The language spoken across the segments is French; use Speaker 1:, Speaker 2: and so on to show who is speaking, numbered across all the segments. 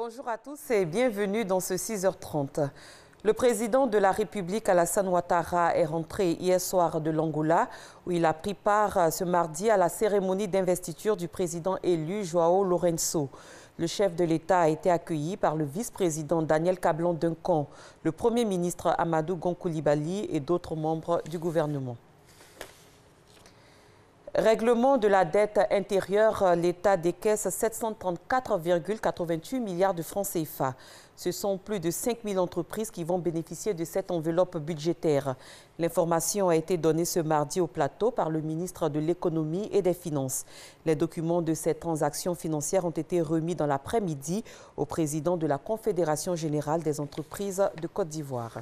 Speaker 1: Bonjour à tous et bienvenue dans ce 6h30. Le président de la République, Alassane Ouattara, est rentré hier soir de l'Angola, où il a pris part ce mardi à la cérémonie d'investiture du président élu João Lourenço. Le chef de l'État a été accueilli par le vice-président Daniel Kablan-Duncan, le premier ministre Amadou Gon Coulibaly et d'autres membres du gouvernement. Règlement de la dette intérieure, l'État décaisse 734,88 milliards de francs CFA. Ce sont plus de 5000 entreprises qui vont bénéficier de cette enveloppe budgétaire. L'information a été donnée ce mardi au plateau par le ministre de l'Économie et des Finances. Les documents de ces transactions financières ont été remis dans l'après-midi au président de la Confédération générale des entreprises de Côte d'Ivoire.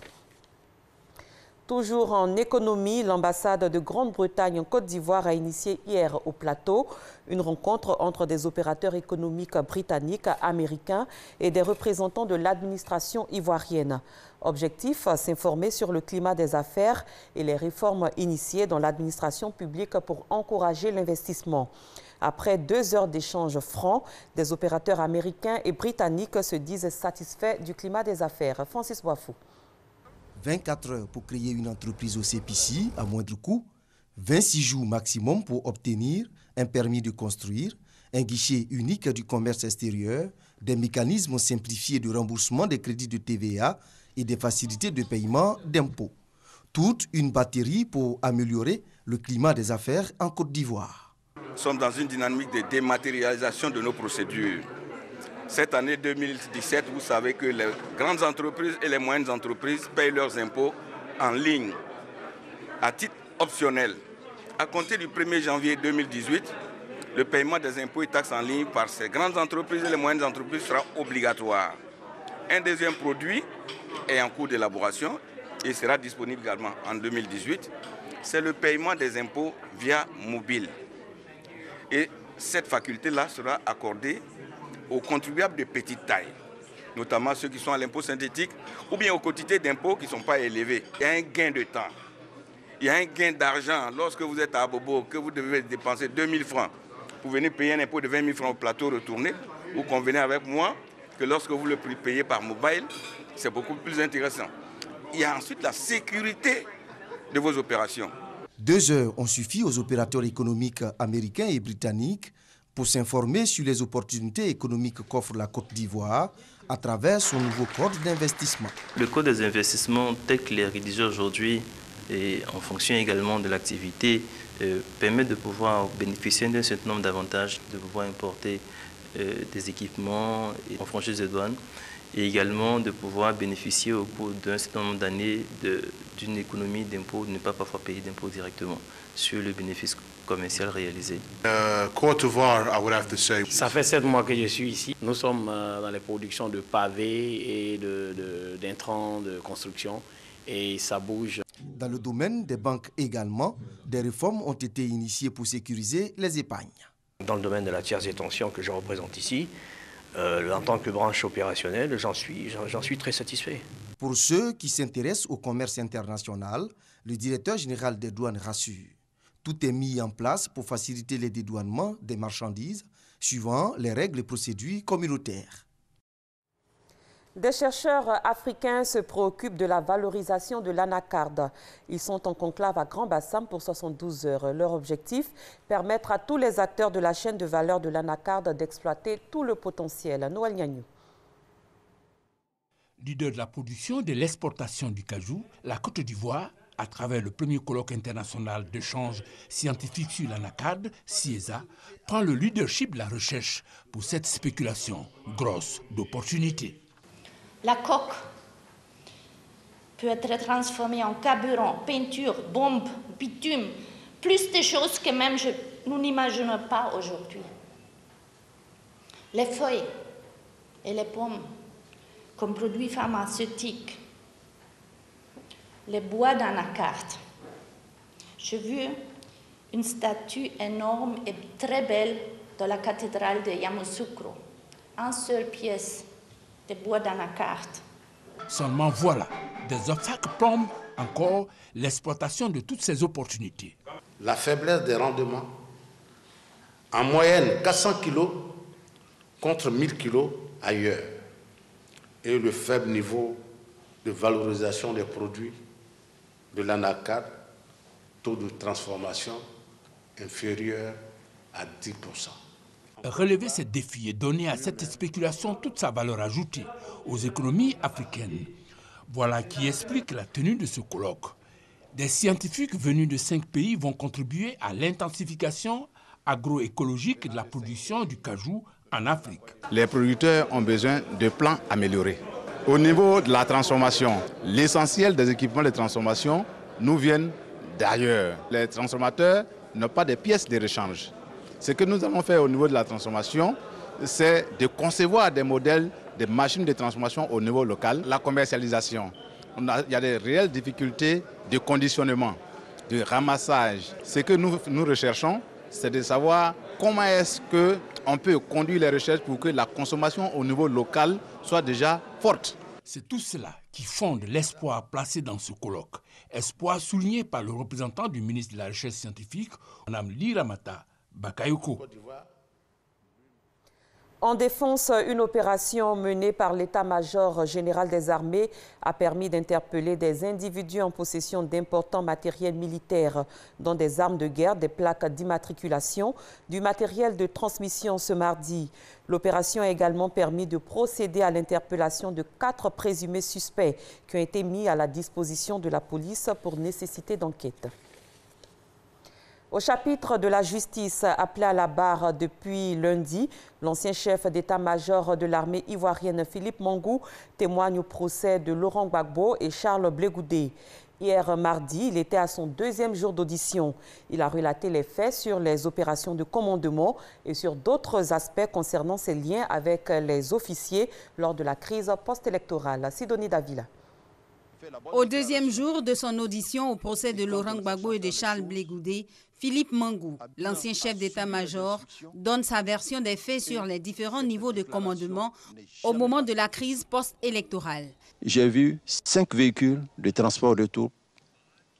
Speaker 1: Toujours en économie, l'ambassade de Grande-Bretagne en Côte d'Ivoire a initié hier au plateau une rencontre entre des opérateurs économiques britanniques, américains et des représentants de l'administration ivoirienne. Objectif, s'informer sur le climat des affaires et les réformes initiées dans l'administration publique pour encourager l'investissement. Après 2 heures d'échanges francs, des opérateurs américains et britanniques se disent satisfaits du climat des affaires. Francis Boifou.
Speaker 2: 24 heures pour créer une entreprise au CPC à moindre coût, 26 jours maximum pour obtenir un permis de construire, un guichet unique du commerce extérieur, des mécanismes simplifiés de remboursement des crédits de TVA et des facilités de paiement d'impôts. Toute une batterie pour améliorer le climat des affaires en Côte d'Ivoire.
Speaker 3: Nous sommes dans une dynamique de dématérialisation de nos procédures. Cette année 2017, vous savez que les grandes entreprises et les moyennes entreprises payent leurs impôts en ligne, à titre optionnel. À compter du 1er janvier 2018, le paiement des impôts et taxes en ligne par ces grandes entreprises et les moyennes entreprises sera obligatoire. Un deuxième produit est en cours d'élaboration et sera disponible également en 2018. C'est le paiement des impôts via mobile. Et cette faculté-là sera accordée aux contribuables de petite taille, notamment ceux qui sont à l'impôt synthétique ou bien aux quotités d'impôts qui ne sont pas élevés. Il y a un gain de temps, il y a un gain d'argent. Lorsque vous êtes à Abobo, que vous devez dépenser 2000 francs pour venir payer un impôt de 20 000 francs au plateau retourné, vous convenez avec moi que lorsque vous le payez par mobile, c'est beaucoup plus intéressant. Il y a ensuite la sécurité de vos opérations.
Speaker 2: 2 heures ont suffi aux opérateurs économiques américains et britanniques pour s'informer sur les opportunités économiques qu'offre la Côte d'Ivoire à travers son nouveau code d'investissement.
Speaker 4: Le code des investissements tel qu'il est rédigé aujourd'hui et en fonction également de l'activité permet de pouvoir bénéficier d'un certain nombre d'avantages, de pouvoir importer des équipements en franchise de douane et également de pouvoir bénéficier au cours d'un certain nombre d'années d'une économie d'impôts, de ne pas parfois payer d'impôts directement sur le bénéfice commercial réalisé.
Speaker 5: Côte d'Ivoire, I would have to say.
Speaker 6: Ça fait 7 mois que je suis ici. Nous sommes dans les productions de pavés et d'intrants de construction et ça bouge.
Speaker 2: Dans le domaine des banques également, des réformes ont été initiées pour sécuriser les épargnes.
Speaker 7: Dans le domaine de la tierce détention que je représente ici, en tant que branche opérationnelle, j'en suis très satisfait.
Speaker 2: Pour ceux qui s'intéressent au commerce international, le directeur général des douanes rassure. Tout est mis en place pour faciliter les dédouanements des marchandises suivant les règles et procédures communautaires.
Speaker 1: Des chercheurs africains se préoccupent de la valorisation de l'anacarde. Ils sont en conclave à Grand-Bassam pour 72 heures. Leur objectif, permettre à tous les acteurs de la chaîne de valeur de l'anacarde d'exploiter tout le potentiel. Noël Niagnou.
Speaker 8: Leader de la production et de l'exportation du cajou, la Côte d'Ivoire, à travers le premier colloque international d'échange scientifique sur l'anacarde, CIESA, prend le leadership de la recherche pour cette spéculation grosse d'opportunités.
Speaker 9: La coque peut être transformée en carburant, peinture, bombe, bitume, plus de choses que même nous n'imaginons pas aujourd'hui. Les feuilles et les pommes comme produits pharmaceutiques, les bois d'anacarde. J'ai vu une statue énorme et très belle dans la cathédrale de Yamoussoukro. Une seule pièce de bois d'anacarde.
Speaker 8: Seulement voilà, des obstacles plombent encore l'exploitation de toutes ces opportunités.
Speaker 5: La faiblesse des rendements, en moyenne 400 kg contre 1000 kg ailleurs. et le faible niveau de valorisation des produits de l'anacarde, taux de transformation inférieur à 10%.
Speaker 8: Relever ces défis et donner à cette spéculation toute sa valeur ajoutée aux économies africaines. Voilà qui explique la tenue de ce colloque. Des scientifiques venus de 5 pays vont contribuer à l'intensification agroécologique de la production du cajou en Afrique.
Speaker 10: Les producteurs ont besoin de plans améliorés. Au niveau de la transformation, l'essentiel des équipements de transformation nous viennent d'ailleurs. Les transformateurs n'ont pas de pièces de rechange. Ce que nous allons faire au niveau de la transformation, c'est de concevoir des modèles de machines de transformation au niveau local. La commercialisation, il y a des réelles difficultés de conditionnement, de ramassage. Ce que nous recherchons, c'est de savoir comment est-ce qu'on peut conduire les recherches pour que la consommation au niveau local soit déjà forte.
Speaker 8: C'est tout cela qui fonde l'espoir placé dans ce colloque. Espoir souligné par le représentant du ministre de la Recherche scientifique, Mme Liramata Bakayoko.
Speaker 1: En défense, une opération menée par l'état-major général des armées a permis d'interpeller des individus en possession d'importants matériels militaires, dont des armes de guerre, des plaques d'immatriculation, du matériel de transmission ce mardi. L'opération a également permis de procéder à l'interpellation de 4 présumés suspects qui ont été mis à la disposition de la police pour nécessité d'enquête. Au chapitre de la justice, appelé à la barre depuis lundi, l'ancien chef d'état-major de l'armée ivoirienne Philippe Mangou témoigne au procès de Laurent Gbagbo et Charles Blé Goudé. Hier mardi, il était à son 2e jour d'audition. Il a relaté les faits sur les opérations de commandement et sur d'autres aspects concernant ses liens avec les officiers lors de la crise post-électorale. Sidonie Davila.
Speaker 11: Au 2e jour de son audition au procès de Laurent Gbagbo et de Charles Blé Goudé, Philippe Mangou, l'ancien chef d'état-major, donne sa version des faits sur les différents niveaux de commandement au moment de la crise post-électorale.
Speaker 12: J'ai vu 5 véhicules de transport de troupes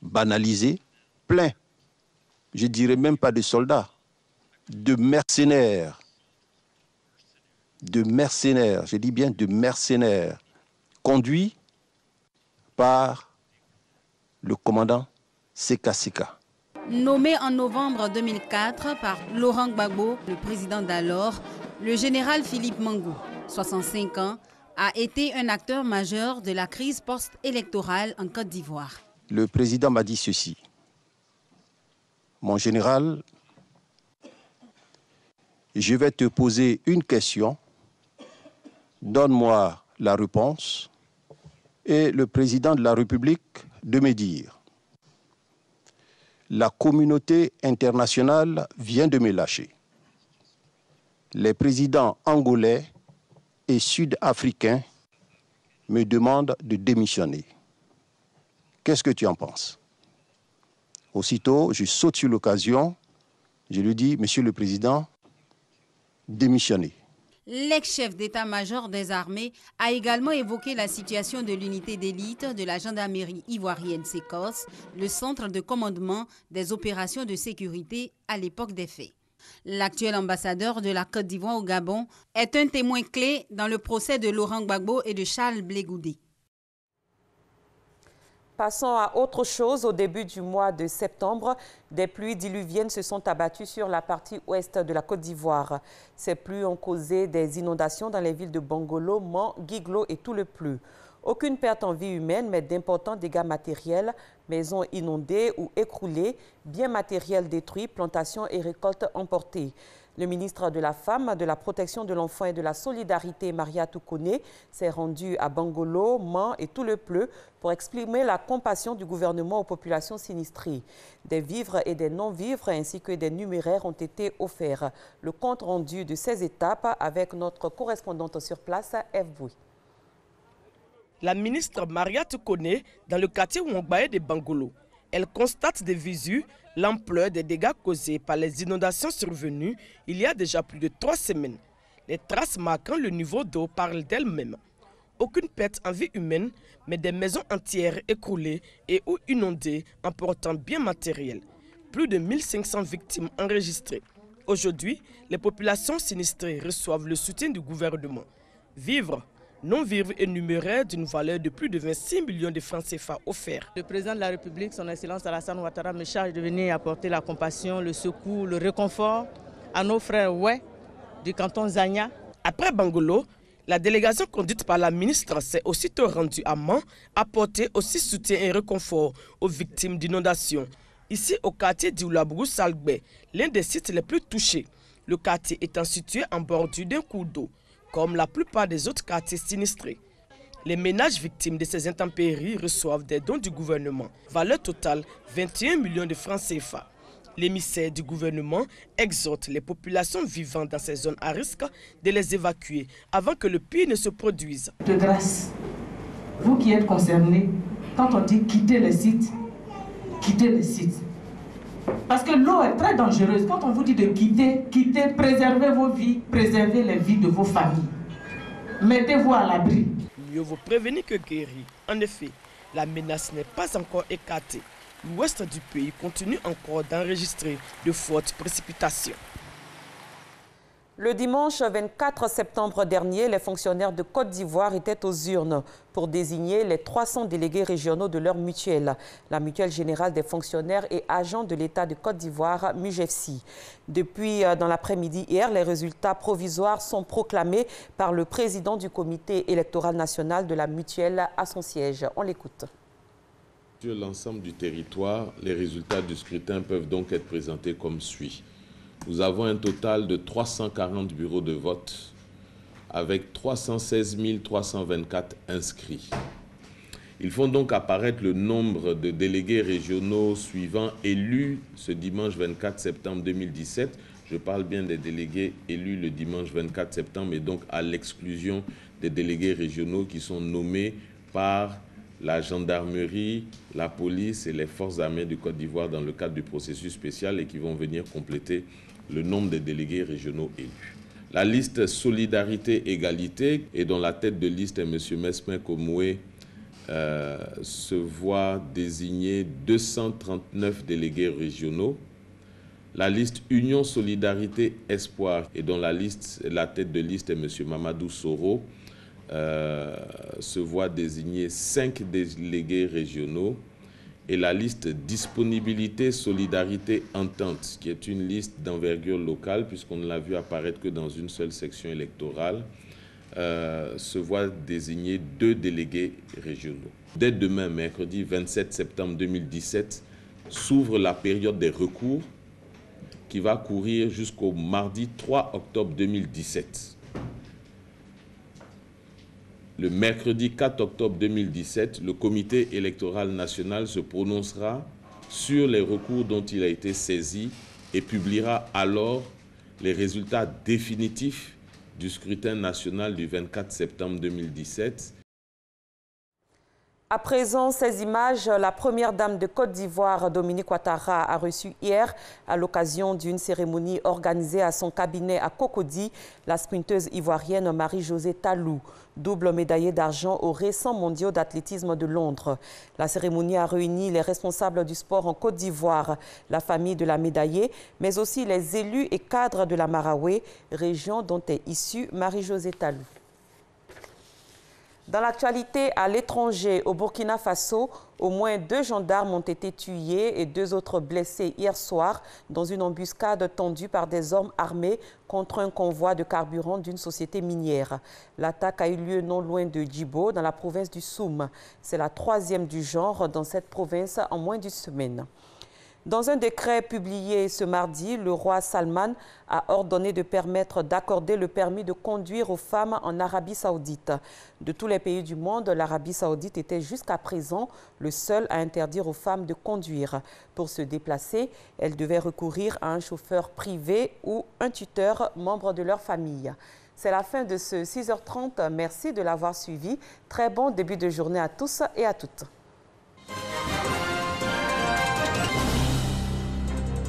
Speaker 12: banalisés, pleins. Je ne dirais même pas de soldats, de mercenaires. Je dis bien de mercenaires, conduits par le commandant Seka Seka.
Speaker 11: Nommé en novembre 2004 par Laurent Gbagbo, le président d'alors, le général Philippe Mangou, 65 ans, a été un acteur majeur de la crise post-électorale en Côte d'Ivoire.
Speaker 12: Le président m'a dit ceci. Mon général, je vais te poser une question, donne-moi la réponse, et le président de la République de me dire: la communauté internationale vient de me lâcher. Les présidents angolais et sud-africains me demandent de démissionner. Qu'est-ce que tu en penses? Aussitôt, je saute sur l'occasion, je lui dis: Monsieur le Président, démissionnez.
Speaker 11: L'ex-chef d'état-major des armées a également évoqué la situation de l'unité d'élite de la gendarmerie ivoirienne SECOS, le centre de commandement des opérations de sécurité à l'époque des faits. L'actuel ambassadeur de la Côte d'Ivoire au Gabon est un témoin clé dans le procès de Laurent Gbagbo et de Charles Blé Goudé.
Speaker 1: Passons à autre chose. Au début du mois de septembre, des pluies diluviennes se sont abattues sur la partie ouest de la Côte d'Ivoire. Ces pluies ont causé des inondations dans les villes de Bangolo, Mans, Guiglo et Tout-le-Plus. Aucune perte en vie humaine, mais d'importants dégâts matériels, maisons inondées ou écroulées, biens matériels détruits, plantations et récoltes emportées. Le ministre de la Femme, de la Protection de l'Enfant et de la Solidarité, Mariatou Koné, s'est rendu à Bangolo, Mans et Tout-le-Plus pour exprimer la compassion du gouvernement aux populations sinistrées. Des vivres et des non-vivres ainsi que des numéraires ont été offerts. Le compte rendu de ces étapes avec notre correspondante sur place, Eve Bouy.
Speaker 13: La ministre Mariatou Koné dans le quartier Ouangbaye de Bangolo. Elle constate des visu l'ampleur des dégâts causés par les inondations survenues il y a déjà plus de 3 semaines. Les traces marquant le niveau d'eau parlent d'elles-mêmes. Aucune perte en vie humaine, mais des maisons entières écroulées et ou inondées emportant biens matériels. Plus de 1500 victimes enregistrées. Aujourd'hui, les populations sinistrées reçoivent le soutien du gouvernement. Vivres, non-vivres et numéraires d'une valeur de plus de 26 millions de francs CFA offerts.
Speaker 14: Le président de la République, son Excellence Alassane Ouattara, me charge de venir apporter la compassion, le secours, le réconfort à nos frères Oué du canton Zagna.
Speaker 13: Après Bangolo, la délégation conduite par la ministre s'est aussitôt rendue à Mans, apporter aussi soutien et réconfort aux victimes d'inondations. Ici, au quartier d'Oulabougou-Salgbé, l'un des sites les plus touchés, le quartier étant situé en bordure d'un cours d'eau, comme la plupart des autres quartiers sinistrés. Les ménages victimes de ces intempéries reçoivent des dons du gouvernement, valeur totale 21 millions de francs CFA. L'émissaire du gouvernement exhorte les populations vivant dans ces zones à risque de les évacuer avant que le pire ne se produise.
Speaker 15: De grâce, vous qui êtes concernés, quand on dit quitter le site, quittez le site. Parce que l'eau est très dangereuse. Quand on vous dit de quitter, quittez, préservez vos vies, préservez les vies de vos familles. Mettez-vous à l'abri.
Speaker 13: Mieux vaut prévenir que guérir. En effet, la menace n'est pas encore écartée. L'ouest du pays continue encore d'enregistrer de fortes précipitations.
Speaker 1: Le dimanche 24 septembre dernier, les fonctionnaires de Côte d'Ivoire étaient aux urnes pour désigner les 300 délégués régionaux de leur mutuelle, la mutuelle générale des fonctionnaires et agents de l'État de Côte d'Ivoire, MUGEFSI. Depuis dans l'après-midi hier, les résultats provisoires sont proclamés par le président du comité électoral national de la mutuelle à son siège. On l'écoute.
Speaker 16: Sur l'ensemble du territoire, les résultats du scrutin peuvent donc être présentés comme suit. Nous avons un total de 340 bureaux de vote avec 316 324 inscrits. Ils font donc apparaître le nombre de délégués régionaux suivants élus ce dimanche 24 septembre 2017. Je parle bien des délégués élus le dimanche 24 septembre et donc à l'exclusion des délégués régionaux qui sont nommés par la gendarmerie, la police et les forces armées du Côte d'Ivoire dans le cadre du processus spécial et qui vont venir compléter le nombre des délégués régionaux élus. La liste Solidarité-Égalité, et dont la tête de liste est M. Mesmin Komoué, se voit désigner 239 délégués régionaux. La liste Union Solidarité Espoir, et dont la tête de liste est M. Mamadou Soro, se voit désigner 5 délégués régionaux. Et la liste Disponibilité, Solidarité, Entente, qui est une liste d'envergure locale, puisqu'on ne l'a vu apparaître que dans une seule section électorale, se voit désigner 2 délégués régionaux. Dès demain, mercredi 27 septembre 2017, s'ouvre la période des recours qui va courir jusqu'au mardi 3 octobre 2017. Le mercredi 4 octobre 2017, le comité électoral national se prononcera sur les recours dont il a été saisi et publiera alors les résultats définitifs du scrutin national du 24 septembre 2017.
Speaker 1: À présent, ces images, la première dame de Côte d'Ivoire, Dominique Ouattara, a reçu hier, à l'occasion d'une cérémonie organisée à son cabinet à Cocody, la sprinteuse ivoirienne Marie-Josée Talou, double médaillée d'argent aux récents mondiaux d'athlétisme de Londres. La cérémonie a réuni les responsables du sport en Côte d'Ivoire, la famille de la médaillée, mais aussi les élus et cadres de la Maraoué, région dont est issue Marie-Josée Talou. Dans l'actualité, à l'étranger, au Burkina Faso, au moins 2 gendarmes ont été tués et 2 autres blessés hier soir dans une embuscade tendue par des hommes armés contre un convoi de carburant d'une société minière. L'attaque a eu lieu non loin de Djibo, dans la province du Soum. C'est la 3e du genre dans cette province en moins d'une semaine. Dans un décret publié ce mardi, le roi Salman a ordonné de permettre d'accorder le permis de conduire aux femmes en Arabie Saoudite. De tous les pays du monde, l'Arabie Saoudite était jusqu'à présent le seul à interdire aux femmes de conduire. Pour se déplacer, elles devaient recourir à un chauffeur privé ou un tuteur membre de leur famille. C'est la fin de ce 6h30. Merci de l'avoir suivi. Très bon début de journée à tous et à toutes.